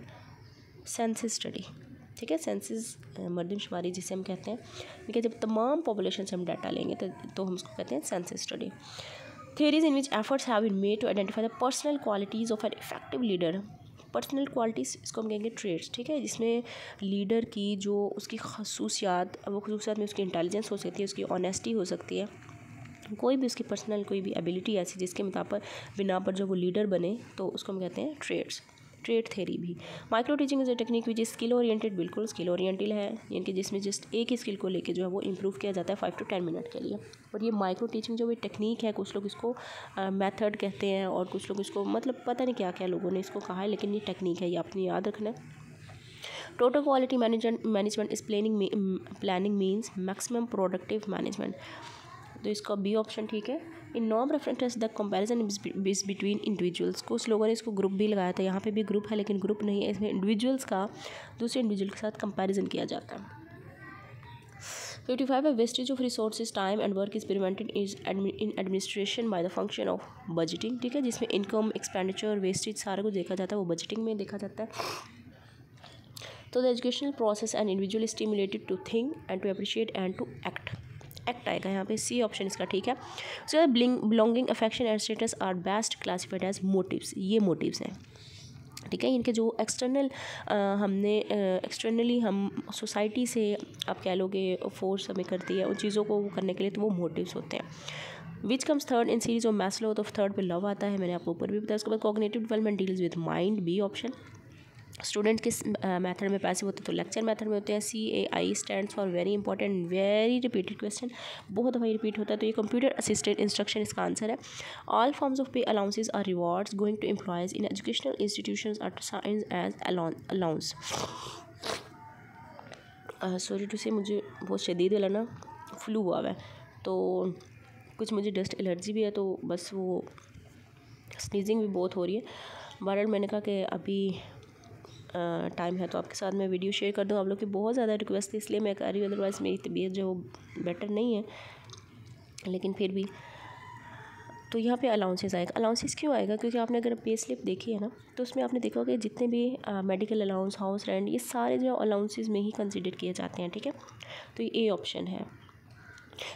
census study, ठीक है। सेंसस मरदमशुमारी जिसे हम कहते हैं, ठीक है। जब तमाम पॉपुलेशन से हम डाटा लेंगे तो हम उसको कहते हैं census study. Theories in which efforts have been made to identify the personal qualities of an effective leader. Personal qualities इसको हम कहेंगे ट्रेड्स, ठीक है, जिसमें लीडर की जो उसकी खसूसियात, वो खसूसियात में उसकी इंटेलिजेंस हो सकती है, उसकी ऑनेस्टी हो सकती है, कोई भी उसकी पर्सनल कोई भी एबिलिटी ऐसी जिसके बिना पर जो वो लीडर बने, तो उसको हम कहते हैं ट्रेड्स। ट्रेड थेरी भी। Micro teaching is a technique which is skill oriented, बिल्कुल स्किल ओरिएंटेड है, यानी कि जिसमें जस्ट एक ही स्किल को लेके जो है वो इम्प्रूव किया जाता है 5 to 10 मिनट के लिए। और ये माइक्रो टीचिंग जो भी टेक्निक है, कुछ लोग इसको मेथड कहते हैं और कुछ लोग इसको मतलब पता नहीं क्या क्या लोगों ने इसको कहा है, लेकिन ये टेक्निक है, ये आपने याद रखना है। Total quality management is planning means maximum productive management, तो इसका बी ऑप्शन ठीक है। In norm reference the comparison is between individuals, कुछ लोगों ने इसको ग्रुप भी लगाया था, यहाँ पे भी ग्रुप है लेकिन ग्रुप नहीं है, इसमें इंडिविजुअल्स का दूसरे इंडिविजुअल के साथ कंपैरिजन किया जाता है। 55 है wastage of resources time and work is prevented is in administration by the function of budgeting, ठीक है, जिसमें इनकम एक्सपेंडिचर वेस्टेज सारा कुछ देखा जाता है, वो बजटिंग में देखा जाता है। तो the educational process and individual stimulated to think and to appreciate and to act आएगा यहाँ पे, सी ऑप्शन इसका ठीक है। So belonging affection and status are best classified as motives, ये मोटिव्स हैं, ठीक है। इनके जो एक्सटर्नली हम सोसाइटी से आप कह लोगे फोर्स हमें करती है उन चीज़ों को करने के लिए, तो वो मोटिव्स होते हैं। Which comes third in series of Maslow, तो थर्ड पे लव आता है, मैंने आपको ऊपर भी बताया। उसके बाद cognitive development deals with mind, B option. Student किस मेथड में पैसिव होते हैं, तो लेक्चर मेथड में होते हैं। CAI stands for very important very repeated question, बहुत दफ़ा रिपीट होता है, तो ये कंप्यूटर असिस्टेड इंस्ट्रक्शन इसका आंसर है। All forms of pay allowances are rewards going to employees in educational institutions are science as allowance. Sorry to say मुझे बहुत शदीद वाला ना फ्लू हुआ है, तो कुछ मुझे डस्ट एलर्जी भी है, तो बस वो स्नीजिंग भी बहुत हो रही है। बहरहाल मैंने कहा कि अभी टाइम है तो आपके साथ मैं वीडियो शेयर कर दूँ, आप लोग की बहुत ज़्यादा रिक्वेस्ट थी इसलिए मैं कर रही हूँ, अदरवाइज़ मेरी तबीयत जो बेटर नहीं है, लेकिन फिर भी। तो यहाँ पे अलाउंसेस आएगा। अलाउंसेस क्यों आएगा, क्योंकि आपने अगर पे स्लिप देखी है ना, तो उसमें आपने देखा होगा जितने भी मेडिकल अलाउंस, हाउस रेंट, ये सारे जो अलाउंसेस में ही कंसिडर किए जाते हैं, ठीक है। तो ये ए ऑप्शन है।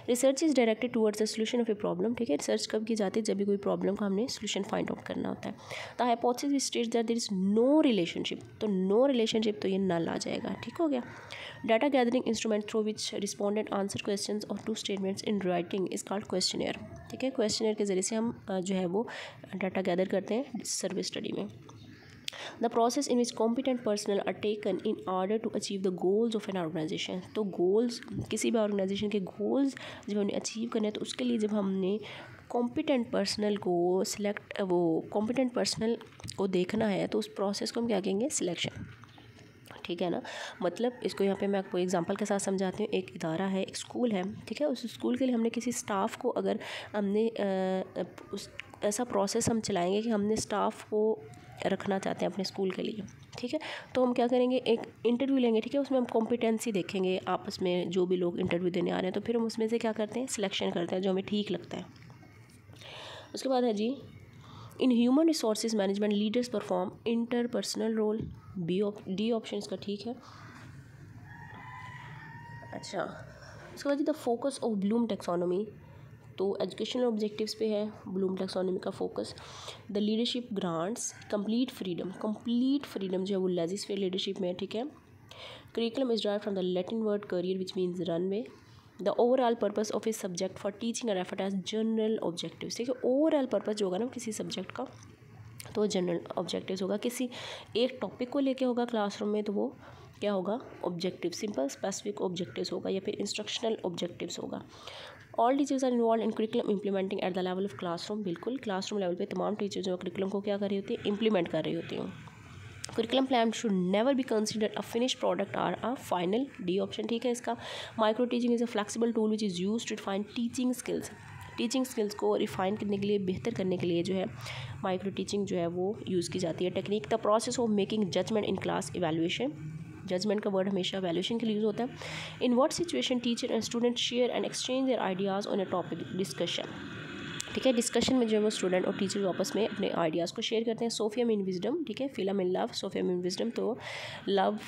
Research is directed towards the solution of a problem, ठीक है। रिसर्च कब की जाती है, जब भी कोई प्रॉब्लम का हमने सोल्यूशन फाइंड आउट करना होता है। The hypothesis states that there is no relationship, तो नो रिलेशनशिप तो ये नल आ जाएगा, ठीक हो गया। Data gathering instrument through which respondent answer questions और to statements in writing is called questionnaire, ठीक है। क्वेश्चनेयर के ज़रिए से हम जो है वो डाटा गैदर करते हैं सर्वे स्टडी में। The process in which competent personnel are taken in order to achieve the goals of an organisation. तो गोल्स, किसी भी ऑर्गेनाइजेशन के गोल्स जब हमने अचीव करने हैं तो उसके लिए जब हमने कॉम्पिटेंट पर्सनल को सिलेक्ट, वो कॉम्पिटेंट पर्सनल को देखना है तो उस प्रोसेस को हम क्या कहेंगे, सिलेक्शन। ठीक है ना। मतलब इसको यहाँ पे मैं आपको एग्जांपल के साथ समझाती हूँ। एक इदारा है, एक स्कूल है, ठीक है। उस स्कूल के लिए हमने किसी स्टाफ को, अगर हमने उस ऐसा प्रोसेस हम चलाएंगे कि हमने स्टाफ को रखना चाहते हैं अपने स्कूल के लिए, ठीक है। तो हम क्या करेंगे, एक इंटरव्यू लेंगे, ठीक है। उसमें हम कॉम्पिटेंसी देखेंगे आपस में, जो भी लोग इंटरव्यू देने आ रहे हैं, तो फिर हम उसमें से क्या करते हैं, सिलेक्शन करते हैं जो हमें ठीक लगता है। उसके बाद है जी, in human resources management leaders perform interpersonal role. D option इसका ठीक है। अच्छा, उसके बाद the focus of Bloom taxonomy, तो एजुकेशनल ऑब्जेक्टिव्स पे है ब्लूम टेक्सोनॉमी का focus. The leadership grants complete freedom जो है वो लेजिस्लेटिव लीडरशिप में है, ठीक है। Curriculum is drive from the Latin word career which means runway. The overall purpose of a subject for teaching are referred as general objectives. ठीक है, ओवरऑल पर्पस जो होगा ना किसी सब्जेक्ट का, तो जनरल ऑब्जेक्टिव्स होगा। किसी एक टॉपिक को लेके होगा क्लासरूम में, तो वो क्या होगा, ऑब्जेक्टिव, सिंपल स्पेसिफिक ऑब्जेक्टिव्स होगा या फिर इंस्ट्रक्शनल ऑब्जेक्टिव्स होगा। All teachers are involve in curriculum implementing at the level of classroom. बिल्कुल, क्लासरूम लेवल पे तमाम टीचर्स जो करिकुलम को क्या कर रही होती है, इम्प्लीमेंट कर रही होती हैं। Curriculum plan should never be considered a finish product or a final. D option ठीक है इसका। Micro teaching is a flexible tool which is use to define teaching skills को रिफाइन करने के लिए, बेहतर करने के लिए जो है माइक्रो टीचिंग जो है वो यूज़ की जाती है। Technique, the process of making judgement in class evaluation. Judgement का वर्ड हमेशा वैल्यूएशन के लिए यूज़ होता है। In what situation teacher and student share and exchange their ideas on a topic. Discussion, ठीक है। डिस्कशन में जो है वो स्टूडेंट और टीचर आपस में अपने आइडियाज़ को शेयर करते हैं। सोफिया मीन विजडम, ठीक है। Philum in love, Sophia mean wisdom, तो love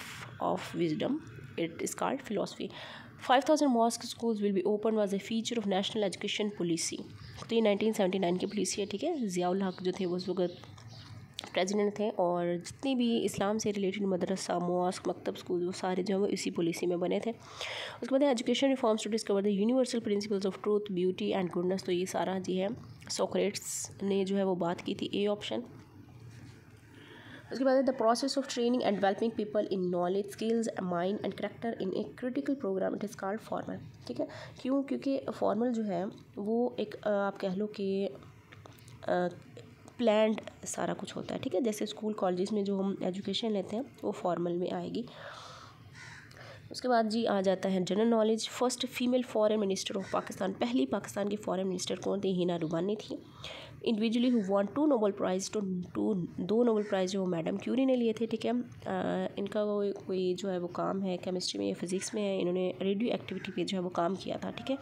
of wisdom, it is called philosophy. 5000 mosque schools will be open was a feature of national education policy. तो ये 1979 की पॉलिसी है, ठीक है। ज़ियाउल हक जो थे वो उस वक्त प्रेसिडेंट थे, और जितनी भी इस्लाम से रिलेटेड मदरसा, मॉस्क, मकतब, स्कूल, वो सारे जो है वो इसी पॉलिसी में बने थे। उसके बाद education reforms to discover the universal principles of truth, beauty and goodness. तो ये सारा जी है सोक्रेट्स ने जो है वो बात की थी, ए ऑप्शन। उसके बाद the process of training and developing people in knowledge, skills, mind and character in a critical programme, it is called formal. ठीक है, क्यों? क्योंकि फॉर्मल जो है वो एक आप कह लो कि प्लान्ड सारा कुछ होता है, ठीक है। जैसे स्कूल कॉलेज में जो हम एजुकेशन लेते हैं वो फॉर्मल में आएगी। उसके बाद जी आ जाता है general knowledge. First female foreign minister of Pakistan, पहली पाकिस्तान की फॉरेन मिनिस्टर कौन थी? हिना रुबानी थी। Individually who won 2 Nobel prize, तो 2 नोबेल प्राइज़ जो मैडम क्यूरी ने लिए थे, ठीक है। इनका वो कोई जो है वो काम है केमिस्ट्री में या फिज़िक्स में है, इन्होंने रेडियो एक्टिविटी पे जो है वो काम किया था, ठीक है।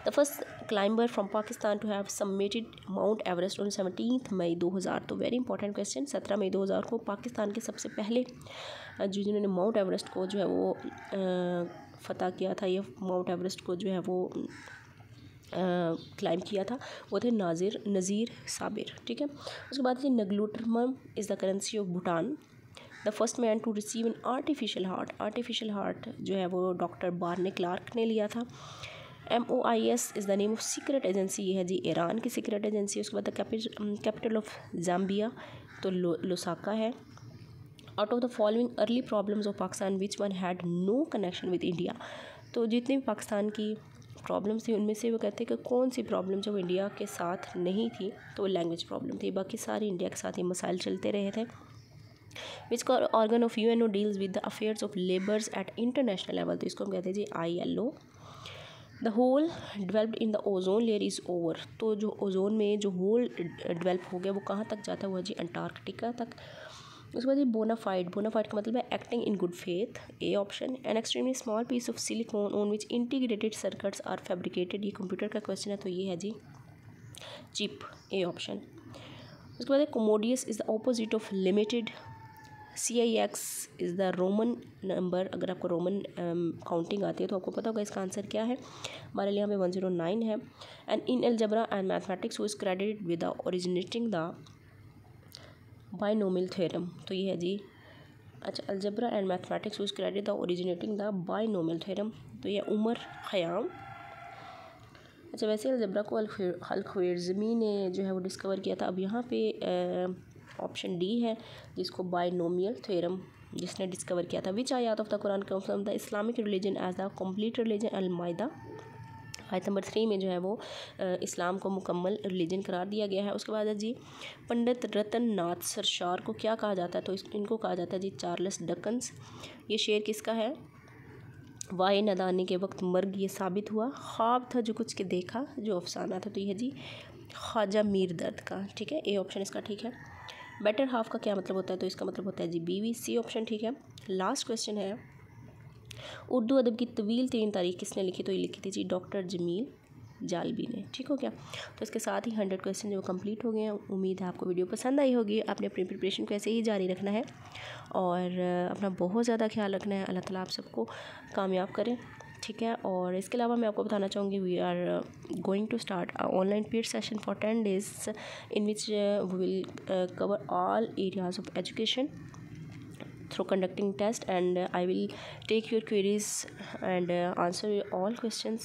The first climber from Pakistan to have submitted Mount Everest on 17 May 2000। तो वेरी इंपॉर्टेंट क्वेश्चन, 17 मई 2000 को पाकिस्तान के सबसे पहले जिन्होंने माउंट एवरेस्ट को जो है वो फ़तह किया था, ये माउंट एवरेस्ट को जो है वो क्लाइम किया था, वो थे नज़ीर साबिर, ठीक है। उसके बाद ये ngultrum is the currency of Bhutan. The first man to receive an artificial heart जो है वो डॉक्टर बार्ने क्लार्क ने लिया था। MOIS is the name of secret agency, ये है जी ईरान की सीक्रेट एजेंसी। उसके बाद कैपिटल ऑफ जाम्बिया तो लुसाका है। Out of the following early problems of Pakistan which one had no connection with India. तो जितने भी पाकिस्तान की प्रॉब्लम्स थी उनमें से वो कहते हैं कि कौन सी प्रॉब्लम जो इंडिया के साथ नहीं थी, तो वो लैंग्वेज प्रॉब्लम थी। बाकी सारी इंडिया के साथ ये मसाइल चलते रहे थे। Which organ of UNO deals with the affairs of labours at international level, तो इसको हम कहते हैं जी ILO। The hole developed in the ozone layer is over, तो जो ओजोन में जो होल डेवलप हो गया वो कहाँ तक जाता है? वो जी अंटार्कटिका तक। उसके बाद ये बोनाफाइड का मतलब है acting in good faith, A option. An extremely small piece of silicon on which integrated circuits are fabricated, ये कंप्यूटर का क्वेश्चन है, तो ये है जी चिप, ए ऑप्शन। उसके बाद commodious is the opposite of limited. CIX is the Roman number, अगर आपको रोमन काउंटिंग आती है तो आपको पता होगा इसका आंसर क्या है। हमारे लिए यहाँ पे 109 है। And in algebra and mathematics who is credited with the originating the binomial theorem, तो ये है जी अच्छा algebra and mathematics who is credited the originating the binomial theorem, तो ये उमर ख़याम। अच्छा, वैसे अलजेब्रा को अल-ख्वारिज़मी ने जो है वो डिस्कवर किया था। अब यहाँ पे ऑप्शन डी है जिसको बाइनोमियल थ्योरम जिसने डिस्कवर किया था। विच आयत of the Quran confirm the Islamic religion as the complete religion? Al Maidah आयत नंबर 3 में जो है वो इस्लाम को मुकम्मल रिलीजन करार दिया गया है। उसके बाद है जी पंडित रतन नाथ सरशार को क्या कहा जाता है? तो इनको कहा जाता है जी चार्ल्स डिकेंस। ये शेर किसका है? वाहे नदानी के वक्त मर्ग ये साबित हुआ, ख्वाब था जो कुछ के देखा जो अफसाना था। तो ये जी ख्वाजा मीर दर्द का, ठीक है, ए ऑप्शन इसका ठीक है। बेटर हाफ का क्या मतलब होता है? तो इसका मतलब होता है जी बीवी, सी ऑप्शन ठीक है। लास्ट क्वेश्चन है उर्दू अदब की तवील तरीन तारीख किसने लिखी? तो ये लिखी थी जी डॉक्टर जमील जालबी ने। ठीक हो गया। तो इसके साथ ही 100 क्वेश्चन जो कंप्लीट हो गए हैं। उम्मीद है आपको वीडियो पसंद आई होगी। आपने अपनी प्रिपरेशन को ऐसे ही जारी रखना है और अपना बहुत ज़्यादा ख्याल रखना है। अल्लाह ताला आप सबको कामयाब करें, ठीक है। और इसके अलावा मैं आपको बताना चाहूँगी we are going to start online paid session for 10 days इन विच वी विल कवर ऑल एरियाज़ ऑफ एजुकेशन through conducting test and I will take your queries and answer all questions,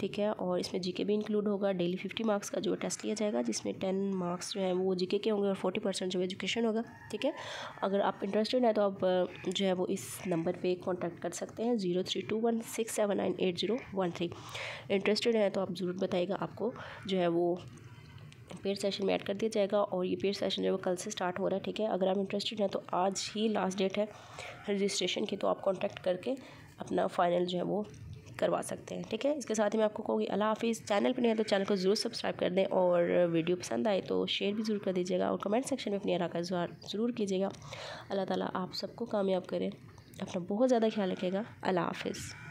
ठीक है। और इसमें जीके भी इंक्लूड होगा। डेली 50 मार्क्स का जो टेस्ट लिया जाएगा जिसमें 10 मार्क्स जो है वो जीके के होंगे और 40% जो एजुकेशन होगा, ठीक है। अगर आप इंटरेस्टेड हैं तो आप जो है वो इस नंबर पे कांटेक्ट कर सकते हैं 0321679801 इंटरेस्टेड हैं तो आप ज़रूर बताइएगा, आपको जो है वो पेड सेशन में ऐड कर दिया जाएगा। और ये पेड सेशन जो है वो कल से स्टार्ट हो रहा है, ठीक है। अगर आप इंटरेस्टेड हैं तो आज ही लास्ट डेट है रजिस्ट्रेशन की, तो आप कांटेक्ट करके अपना फ़ाइनल जो है वो करवा सकते हैं, ठीक है। इसके साथ ही मैं आपको कहूँगी अल्लाह हाफिज़। चैनल पर नहीं है तो चैनल को ज़रूर सब्सक्राइब कर दें और वीडियो पसंद आए तो शेयर भी ज़रूर कर दीजिएगा और कमेंट सेक्शन में अपनी राय का ज़रूर कीजिएगा। अल्लाह ताला आप सबको कामयाब करें। अपना बहुत ज़्यादा ख्याल रखिएगा। अल्लाह हाफिज़।